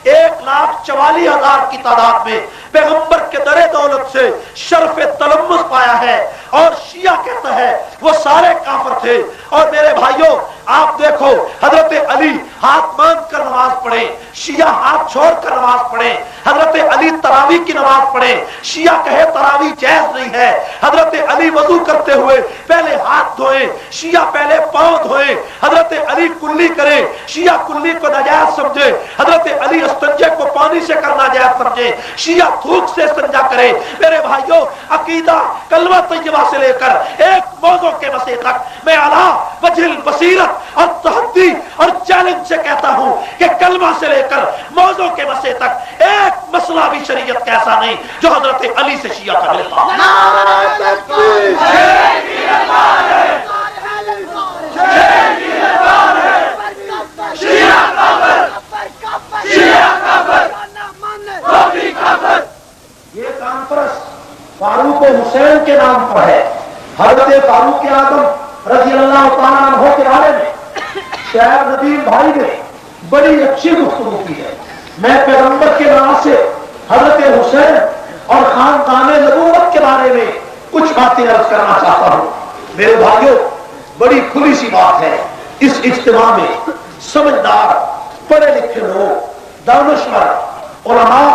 1,44,000 کی تعداد میں پیغمبر کے در دولت سے شرف تلمس پایا ہے، اور شیعہ کہتا ہے وہ سارے کافر تھے۔ اور میرے بھائیوں آپ دیکھو، حضرت علی ہاتھ باندھ کر نماز پڑھے، شیعہ ہاتھ چھوڑ کر نماز پڑھے۔ حضرت علی تراویح کی نماز پڑھے، شیعہ کہے تراویح جائز نہیں ہے۔ حضرت علی وضو کرتے ہوئے پہلے ہاتھ دھوئے، شیعہ پہلے پاؤں دھوئے۔ حضرت علی کلی کرے، شیعہ کلی کو ناجائز سمجھے۔ حضرت علی استنجے کو پانی سے کرنا جائز سمجھے، شیعہ تھوک سے استنجا کرے۔ میرے بھائیوں عقیدہ کلمہ طیبہ سے لے کر ایک موضوع کے مسئلے تک میں اعلیٰ وجہ بصیرت اور تحدی اور چیلنج سے کہتا ہوں کہ کلمہ سے لے کر موضوع کے مسئلے تک ایک مسئلہ بھی شریعت کا ایسا نہیں جو حضرت علی سے شیعہ کا ملتا۔ یہ کانفرنس فاروق حسین کے نام پر ہے۔ حضرت فاروق اعظم رضی اللہ تعالیٰ عنہ کے بارے میں شاعر ندیم بھائی نے بڑی اچھی گفتگو کی ہے۔ میں پیغمبر کے نام سے حضرت حسین اور خاندان نبوت کے بارے میں کچھ باتیں عرض کرنا چاہتا ہوں۔ میرے بھائیوں بڑی کھلی سی بات ہے، اس اجتماع میں سمجھدار پڑھے لکھے لوگ، دانشور، علماء،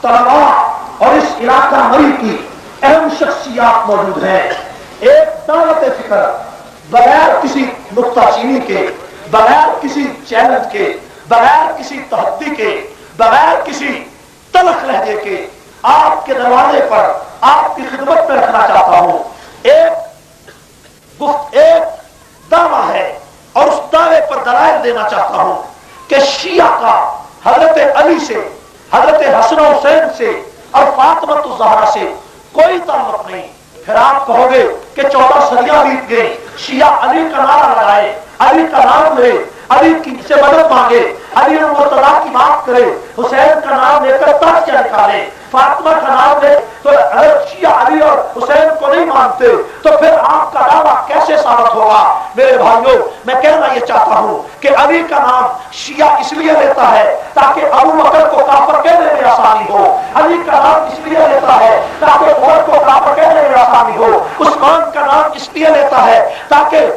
طلباء اور اس علاقہ مری کی اہم شخصیات موجود ہیں۔ ایک دعوت فکر بغیر کسی نکتہ چینی کے، بغیر کسی چیلنج کے، بغیر کسی تحدی کے، بغیر کسی تلخ لہجے کے آپ کے دروازے پر آپ کی خدمت میں رکھنا چاہتا ہوں۔ ایک دعویٰ ہے اور اس دعوے پر دلائل دینا چاہتا ہوں کہ شیعہ کا حضرت علی سے، حضرت حسن و حسین سے اور فاطمہ الزہرا سے کوئی تعلق نہیں۔ پھر آپ کہو گے کہ 14 صدیاں بیت گئی، شیعہ علی کا نعرہ لگائے، علی کا نام لے، علی کی سے مدد مانگے، علی مرتضیٰ کی بات کرے، حسین کا نام لے کر تاکہ نکالے، فاطمہ کا نام لے تو اگر شیعہ علی اور حسین کو نہیں مانتے تو پھر آپ کا دعویٰ کیسے ثابت ہوگا؟ میرے بھائیوں میں کہنا یہ چاہتا ہوں کہ علی کا نام شیعہ اس لیے لیتا ہے تاکہ ابو بکر کو کافر کہنے میں آسانی ہو، علی کا نام اس لیے لیتا ہے تاکہ عمر کو کافر کہنے میں آسانی ہو، عثمان کا نام اس لیے لیتا ہے تاکہ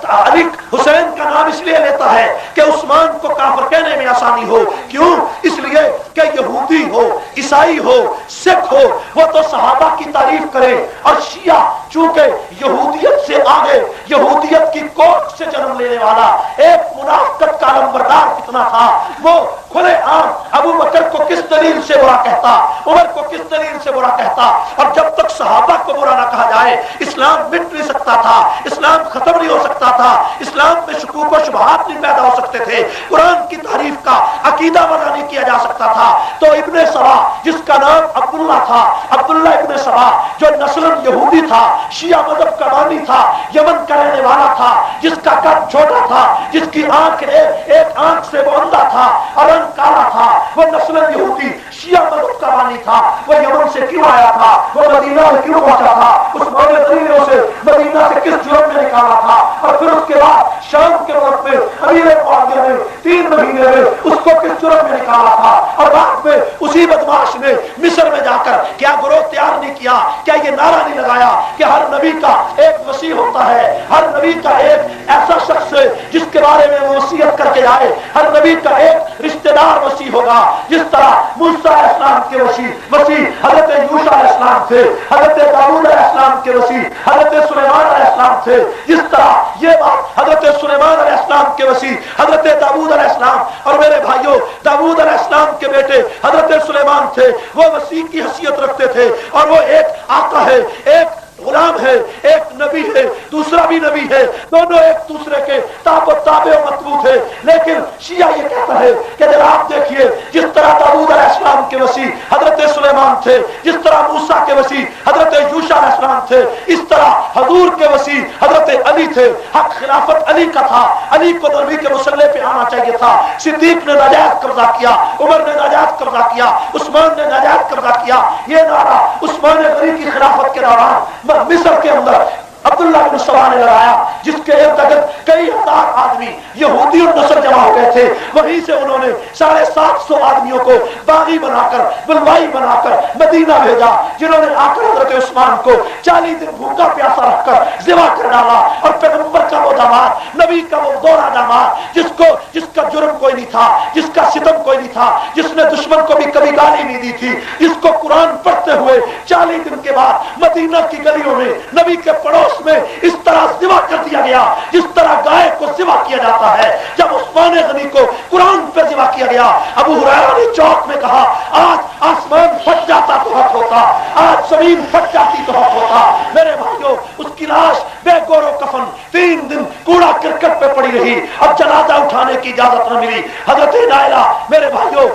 علی حسین کا نام اس لیے لیتا ہے کہ عثمان کو کافر کہنے میں آسانی ہو۔ کیوں؟ اس لیے کہ یہودی ہو، عیسائی ہو، سکھ ہو، وہ تو صحابہ کی تعریف کرے، اور شیعہ چونکہ یہودیت سے آگے، یہودیت کی کوکھ سے جنم لینے والا ایک منافقت کا نمبردار کتنا تھا، وہ کھلے عام ابو بکر کو کس دلیل سے برا کہتا، عمر کو کس دلیل سے برا کہتا، اور جب تک صحابہ کو برا نہ کہا جائے اسلام مٹ نہیں سکتا تھا، اسلام ختم نہیں ہو سکتا تھا، اسلام میں شکوک و شبہات نہیں پیدا ہو سکتے تھے، قرآن کی تعریف کا عقیدہ وضع نہیں کیا جا سکتا تھا۔ تو ابن سبا جس کا نام عبداللہ تھا، عبداللہ ابن سبا جو نسلاً یہودی تھا، شیعہ مذہب کا بانی تھا، یمن کا رہنے والا تھا، جس کا قد چھوٹا تھا، جس کی آنکھ ایک آنکھ سے وہ اندھا تھا اور رنگ کالا تھا، وہ نسلاً یہودی شیعہ مذہب کا بانی تھا، وہ یمن سے کیوں آیا تھا، وہ مدینہ میں کیوں پہنچا تھا، اس مولا دلیلوں سے مدینہ سے کس جرم میں نکالا تھا، اور پھر اس کے بعد شام کے وقت میں امیر معاویہ نے 3 مہینے میں اس کو کس جرم میں نکالا تھا، اور بعد میں اسی بدماش نے مصر میں جا کر کیا گروہ تیار نہیں کیا، کیا یہ نعرہ نہیں لگایا کہ ہر نبی کا ایک وصی ہوتا ہے، ہر نبی کا ایک ایسا شخص ہے جس کے بارے میں وہ وصیت کر کے جائے، ہر نبی کا ایک رشتہ دار وصی ہوگا، جس طرح موسیٰ علیہ السلام کے وصی حضرت یوشع علیہ السلام تھے، حضرت داؤد علیہ السلام کے وصی حضرت سلیمان علیہ السلام تھے، جس طرح یہ بات حضرت سلیمان علیہ السلام کے وصی حضرت داؤد علیہ السلام، اور میرے بھائیوں داؤد علیہ السلام کے بیٹے حضرت سلیمان تھے، وہ وصی کی حیثیت رکھتے تھے، اور وہ ایک آقا ہے، ایک غلام ہے، ایک نبی ہے، دوسرا بھی نبی ہے، دونوں ایک دوسرے کے تابع و مطبوع تھے۔ لیکن شیعہ یہ کہتا ہے کہ جب آپ دیکھیے جس طرح داؤد علیہ السلام کے وصی حضرت سلیمان تھے، جس طرح موسیٰ کے وصی حضرت یوشع علیہ السلام تھے، اس طرح حضور کے وصی حضرت علی تھے، حق خلافت علی کا تھا، علی کو نبی کے مسلح پہ آنا چاہیے تھا، صدیق نے ناجائز قبضہ کیا، عمر نے ناجائز قبضہ کیا، عثمان نے ناجائز قبضہ کیا۔ یہ نعرہ عثمان غنی کی خلافت کے دوران مصر کے اندر عبداللہ بن سبا نے لگایا، جس کے ارد گرد کئی ہزار آدمی یہودی اور نصر جمع ہو گئے تھے، وہیں سے انہوں نے 750 آدمیوں کو باغی بنا کر، بلوائی بنا کر مدینہ بھیجا، جنہوں نے آ کر حضرت عثمان کو 40 دن بھوکا پیاسا رکھ کر ذبح کر ڈالا، اور پیغمبر کا وہ داماد، نبی کا وہ دوہرا داماد، جس کا جرم کوئی نہیں تھا، جس کا ستم کوئی نہیں تھا، جس نے دشمن کو بھی کبھی گالی نہیں دی تھی، جس کو قرآن پڑھتے ہوئے 40 دن کے بعد مدینہ کی گلیوں میں نبی کے پڑوس میں اس طرح ذبح کر دیا گیا جس طرح گائے کو ذبح کیا جاتا ہے۔ جب عثمان غنی کو قرآن پہ ذبح کیا گیا، ابو ہریرہ نے چوک میں کہا آج آسمان پھٹ جاتا تو حق ہوتا، آج زمین پھٹ جاتی تو حق ہوتا۔ میرے بھائیوں، اس کی لاش بے گور و کفن 3 دن کوڑا کرکٹ پہ پڑی رہی، اب جنازہ اٹھانے کی اجازت نہ ملی۔ حضرت نائلہ میرے بھائیوں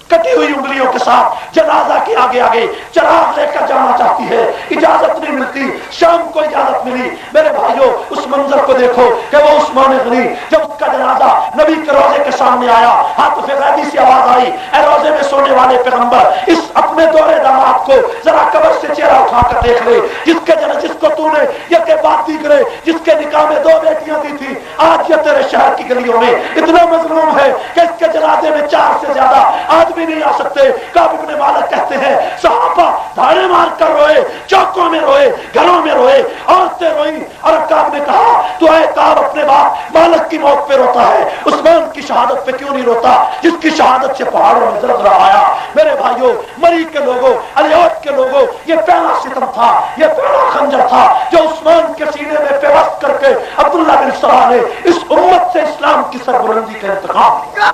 کٹی ہوئی انگلیوں کے ساتھ جنازہ کے آگے آگے چراغ لے کر جانا چاہتی ہے، اجازت نہیں ملتی، شام کو اجازت ملی۔ میرے بھائیوں، اس منظر کو دیکھو کہ وہ عثمان غنی جب اس کا جنازہ نبی کے روزے کے سامنے آیا، ہاتھ غیبی سی آواز آئی، اے روزے میں سونے والے پیغمبر، اس اپنے دورے داماد کو ذرا قبر سے چہرہ اٹھا کر دیکھ لے، جس کو تو نے یہ کہ بات دیگرے، جس کے نکاح میں 2 بیٹیاں دی تھی، آج یہ تیرے شہر کی گلیوں میں اتنا مظلوم ہے کہ اس کے جنازے میں 4 سے زیادہ آدمی نہیں آ سکتے۔ کعب بن مالک کہتے ہیں صحابہ دھاڑے مار کر روئے، چوکوں میں روئے، گھروں میں روئے، عورتیں روئیں، اور کعب نے کہا تو اے کعب اپنے باپ مالک کی موت پہ روتا ہے، عثمان کی شہادت پہ کیوں نہیں روتا جس کی شہادت سے پہاڑوں میں زلزلہ آیا؟ میرے بھائیوں، مری کے لوگوں، الیوٹ کے لوگوں، یہ پہلا ستم تھا، یہ پہلا خنجر تھا جو عثمان کے سینے میں پیوست کر کے عبداللہ بن سبا نے اس امت سے اسلام کی سربلندی کا انتقام لیا۔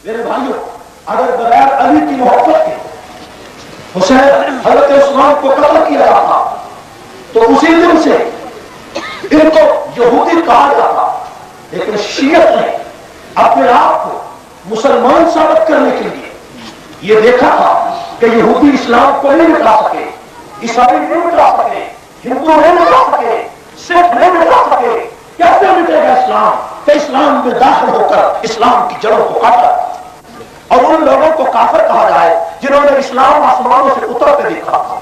میرے بھائیوں، اگر بغیر علی کی محبت کے حسین حضرت عثمان کو قتل کیا جاتا تو اسی دن سے ان کو یہودی کہا جاتا، لیکن شیعت نے اپنے آپ کو مسلمان ثابت کرنے کے لیے یہ دیکھا تھا کہ یہودی اسلام کو نہیں مٹا سکے، عیسائی نہیں مٹا سکے، ہندو نہیں مٹا سکے، سکھ نہیں مٹا سکے، کیسے مٹے گا اسلام؟ کہ اسلام میں داخل ہو کر اسلام کی جڑوں کو کاٹا، اور ان لوگوں کو کافر کہا جائے جنہوں نے اسلام آسمانوں سے اترتے دیکھا تھا،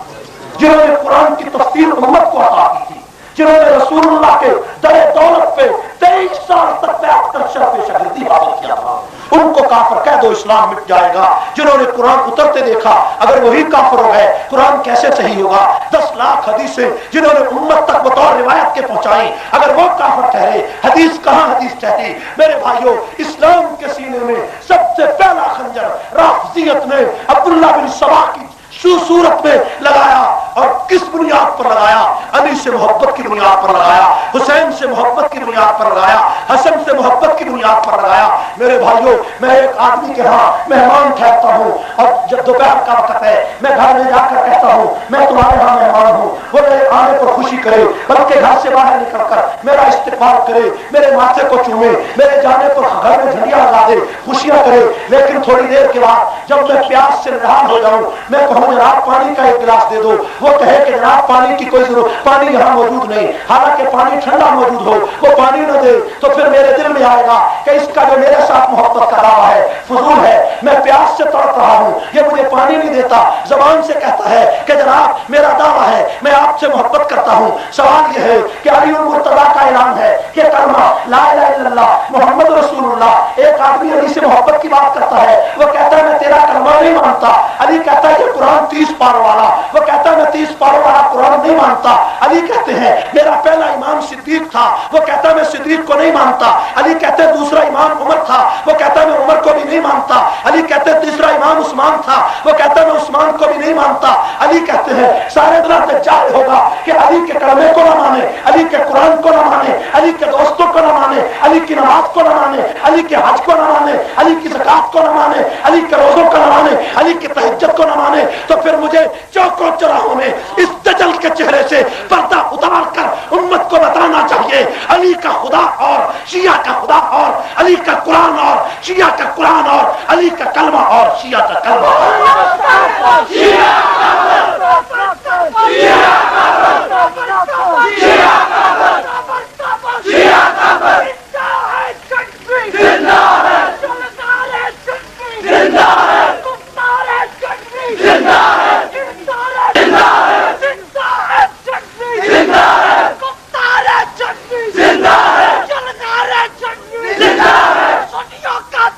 جنہوں نے قرآن کی تفسیر امت کو عطا کی تھی، جنہوں نے رسول اللہ کے در دولت پہ 23 سال تک بیعت کر شرف شاگردی حاصل کیا تھا، ان کو کافر کہہ دو، اسلام مٹ جائے گا۔ جنہوں نے قرآن اترتے دیکھا، اگر وہی کافر ہو گئے قرآن کیسے صحیح ہوگا؟ 10 لاکھ حدیثیں جنہوں نے امت تک بطور روایت کے پہنچائی، اگر وہ کافر ٹھہرے، حدیث کہاں حدیث ٹھہری؟ میرے بھائیوں، اسلام کے سینے میں سب سے پہلا خنجر رافضیت نے عبداللہ بن سبا کی صورت میں لگایا، اور کس بنیاد پر لگایا؟ علی سے محبت کی بنیاد پر لگایا، حسین سے محبت کی بنیاد پر لگایا، حسن سے محبت کی بنیاد پر لگایا۔ میرے بھائیوں، میں ایک آدمی کے ہاں مہمان ٹھہرتا ہوں، اور جب دوپہر کا وقت ہے میں گھر میں جا کر کہتا ہوں میں تمہارے ہاں مہمان ہوں، وہ میرے آنے پر خوشی کرے، بلکہ گھر سے باہر نکل کر میرا استقبال کرے، میرے ماتھے کو چومے، میرے جانے پر گھر میں جھنڈیاں لگا دے، خوشیاں کرے، لیکن تھوڑی دیر کے بعد جب میں پیاس سے نہال ہو جاؤں، میں کہوں جناب پانی کا ایک گلاس دے دو، وہ کہے کہ جناب پانی کی کوئی ضرورت، پانی یہاں موجود نہیں، حالانکہ پانی ٹھنڈا موجود ہو، وہ پانی نہ دے، تو پھر میرے دل میں آئے گا کہ اس کا جو میرے ساتھ محبت کا دعویٰ ہے فضول ہے، میں پیاس سے تڑپ رہا ہوں، یہ مجھے پانی نہیں دیتا، زبان سے کہتا ہے کہ جناب میرا دعویٰ ہے میں آپ سے محبت کرتا ہوں۔ سوال یہ ہے کہ علی المرتضیٰ کا اعلان ہے کہ کلمہ لا الہ الا اللہ محمد رسول اللہ، ایک آدمی علی سے محبت کی بات کرتا ہے، وہ کہتا ہے میں تیرا کلمہ نہیں مانتا، علی کہتا ہے کہ قرآن 30 پاروں والا، وہ کہتا ہے میں 30 پاروں والا قرآن نہیں مانتا، علی کہتے ہیں میرا پہلا امام صدیق تھا، وہ کہتا ہے میں صدیق کو نہیں مانتا، علی کہتے ہیں دوسرا امام عمر تھا، وہ کہتا ہے میں عمر کو بھی نہیں مانتا، علی کہتے ہیں تیسرا امام عثمان تھا، وہ کہتا ہے میں عثمان کو بھی نہیں مانتا، علی کہتے ہیں سارے دنیا دجال ہوگا کہ علی کے کلمے کو نہ مانے، علی کے قرآن کو نہ مانے، علی کے دوستوں کو نہ مانے، علی کی نماز کو نہ مانے، علی کے حج کو نہ مانے، علی کی زکات کو نہ مانے، علی کے روزوں کو نہ مانے، علی کی تہجد کو نہ مانے، تو پھر مجھے چوکوں چوراہوں میں اس دجل کے چہرے سے پردہ اتار کر امت کو بتانا چاہیے علی کا خدا اور شیعہ کا خدا اور، علی کا قرآن اور شیعہ کا قرآن اور، علی کا کلمہ اور شیعہ کا کلمہ۔ بیٹیوں کا